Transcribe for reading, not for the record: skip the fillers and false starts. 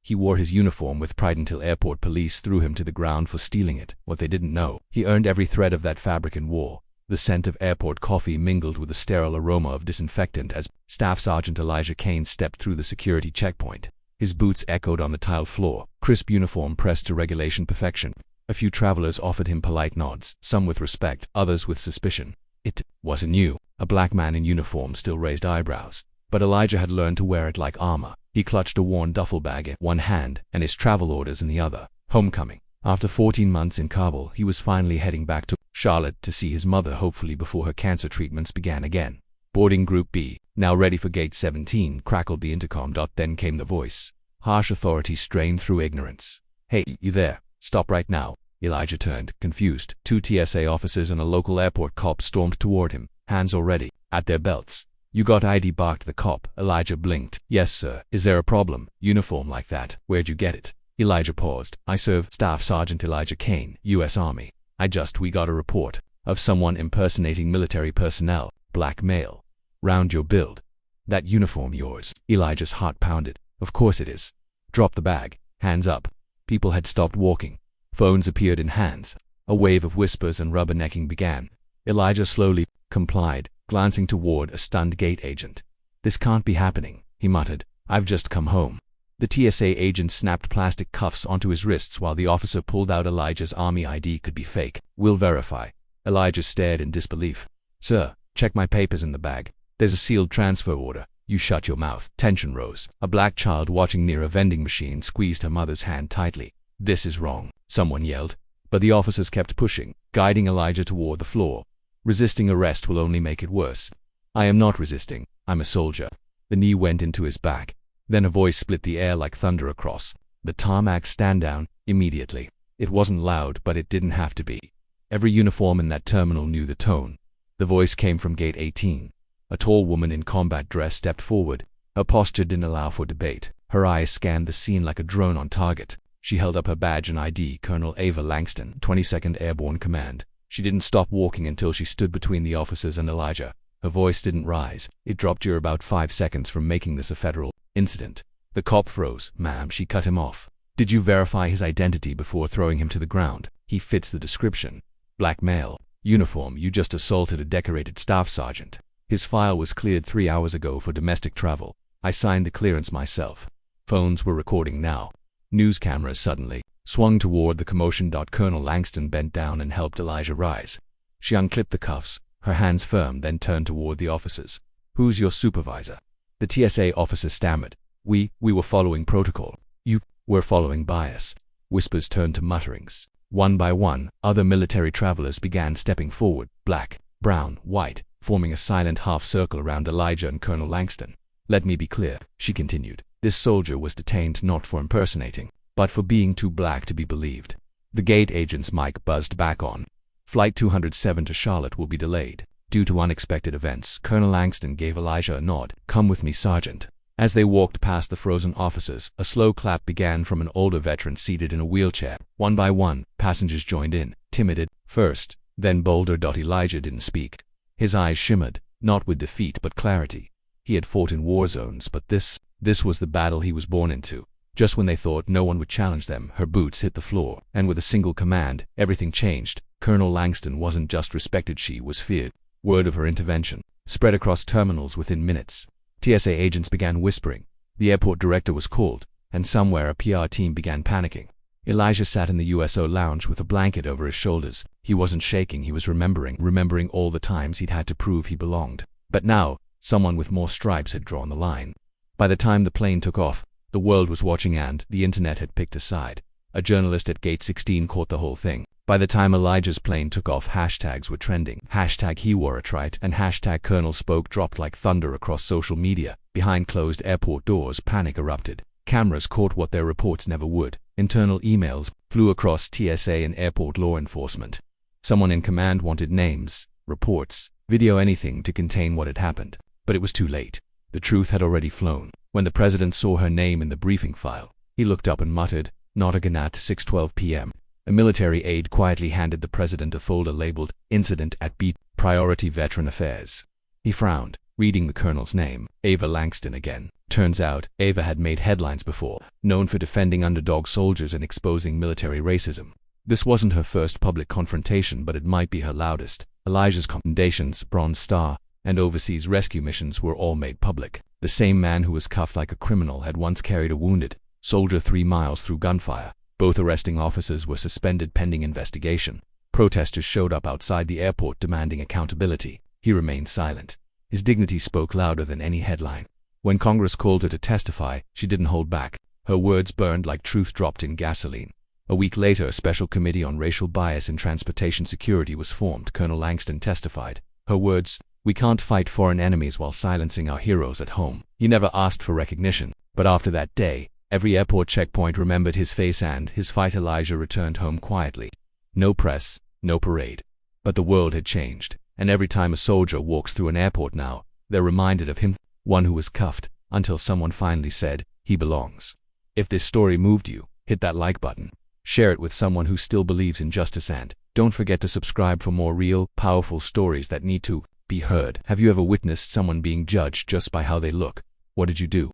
He wore his uniform with pride until airport police threw him to the ground for stealing it. What they didn't know, he earned every thread of that fabric and wore. The scent of airport coffee mingled with the sterile aroma of disinfectant as Staff Sergeant Elijah Cain stepped through the security checkpoint. His boots echoed on the tiled floor, crisp uniform pressed to regulation perfection. A few travelers offered him polite nods, some with respect, others with suspicion. It wasn't new. A black man in uniform still raised eyebrows. But Elijah had learned to wear it like armor. He clutched a worn duffel bag in one hand and his travel orders in the other. Homecoming. After 14 months in Kabul, he was finally heading back to Charlotte to see his mother, hopefully before her cancer treatments began again. Boarding Group B, now ready for Gate 17, crackled the intercom. Then came the voice. Harsh authority strained through ignorance. Hey, you there? Stop right now. Elijah turned, confused. 2 TSA officers and a local airport cop stormed toward him, hands already at their belts. You got ID? Barked the cop. Elijah blinked. Yes, sir. Is there a problem? Uniform like that? Where'd you get it? Elijah paused. I serve Staff Sergeant Elijah Cain, U.S. Army. We got a report of someone impersonating military personnel. Black male. Round your build. That uniform yours? Elijah's heart pounded. Of course it is. Drop the bag. Hands up. People had stopped walking. Phones appeared in hands. A wave of whispers and rubbernecking began. Elijah slowly complied, glancing toward a stunned gate agent. This can't be happening, he muttered. I've just come home. The TSA agent snapped plastic cuffs onto his wrists while the officer pulled out Elijah's army ID. Could be fake. We'll verify. Elijah stared in disbelief. Sir, check my papers in the bag. There's a sealed transfer order. You shut your mouth. Tension rose. A black child watching near a vending machine squeezed her mother's hand tightly. This is wrong, someone yelled. But the officers kept pushing, guiding Elijah toward the floor. Resisting arrest will only make it worse. I am not resisting. I'm a soldier. The knee went into his back. Then a voice split the air like thunder across the tarmac. Stand down, immediately. It wasn't loud, but it didn't have to be. Every uniform in that terminal knew the tone. The voice came from Gate 18. A tall woman in combat dress stepped forward. Her posture didn't allow for debate. Her eyes scanned the scene like a drone on target. She held up her badge and ID. Colonel Ava Langston, 22nd Airborne Command. She didn't stop walking until she stood between the officers and Elijah. Her voice didn't rise. It dropped. You're about 5 seconds from making this a federal incident. The cop froze. Ma'am, she cut him off. Did you verify his identity before throwing him to the ground? He fits the description. Black male. Uniform. You just assaulted a decorated staff sergeant. His file was cleared 3 hours ago for domestic travel. I signed the clearance myself. Phones were recording now. News cameras suddenly swung toward the commotion. Colonel Langston bent down and helped Elijah rise. She unclipped the cuffs, her hands firm, then turned toward the officers. Who's your supervisor? The TSA officer stammered. We were following protocol. You were following bias. Whispers turned to mutterings. One by one, other military travelers began stepping forward, black, brown, white, forming a silent half-circle around Elijah and Colonel Langston. Let me be clear, she continued. This soldier was detained not for impersonating, but for being too black to be believed. The gate agent's mic buzzed back on. Flight 207 to Charlotte will be delayed due to unexpected events. Colonel Langston gave Elijah a nod. Come with me, Sergeant. As they walked past the frozen officers, a slow clap began from an older veteran seated in a wheelchair. One by one, passengers joined in, timid at first, then bolder. Elijah didn't speak. His eyes shimmered, not with defeat but clarity. He had fought in war zones, but this was the battle he was born into. Just when they thought no one would challenge them, her boots hit the floor, and with a single command, everything changed. Colonel Langston wasn't just respected, she was feared. Word of her intervention spread across terminals within minutes. TSA agents began whispering. The airport director was called, and somewhere a PR team began panicking. Elijah sat in the USO lounge with a blanket over his shoulders. He wasn't shaking, he was remembering all the times he'd had to prove he belonged. But now, someone with more stripes had drawn the line. By the time the plane took off, the world was watching and the internet had picked a side. A journalist at Gate 16 caught the whole thing. By the time Elijah's plane took off, hashtags were trending. Hashtag he wore it right and hashtag Colonel spoke dropped like thunder across social media. Behind closed airport doors, panic erupted. Cameras caught what their reports never would. Internal emails flew across TSA and airport law enforcement. Someone in command wanted names, reports, video, anything to contain what had happened. But it was too late. The truth had already flown. When the president saw her name in the briefing file, he looked up and muttered, "Not again." At 6:12 p.m. A military aide quietly handed the president a folder labeled Incident at B, Priority Veteran Affairs. He frowned, reading the colonel's name, Ava Langston again. Turns out, Ava had made headlines before, known for defending underdog soldiers and exposing military racism. This wasn't her first public confrontation, but it might be her loudest. Elijah's commendations, Bronze Star, and overseas rescue missions were all made public. The same man who was cuffed like a criminal had once carried a wounded soldier 3 miles through gunfire. Both arresting officers were suspended pending investigation. Protesters showed up outside the airport demanding accountability. He remained silent. His dignity spoke louder than any headline. When Congress called her to testify, she didn't hold back. Her words burned like truth dropped in gasoline. A week later, a special committee on racial bias in transportation security was formed. Colonel Langston testified. Her words, "We can't fight foreign enemies while silencing our heroes at home." He never asked for recognition, but after that day, every airport checkpoint remembered his face and his fight. Elijah returned home quietly. No press, no parade. But the world had changed, and every time a soldier walks through an airport now, they're reminded of him, one who was cuffed, until someone finally said, "He belongs." If this story moved you, hit that like button. Share it with someone who still believes in justice, and don't forget to subscribe for more real, powerful stories that need to be heard. Have you ever witnessed someone being judged just by how they look? What did you do?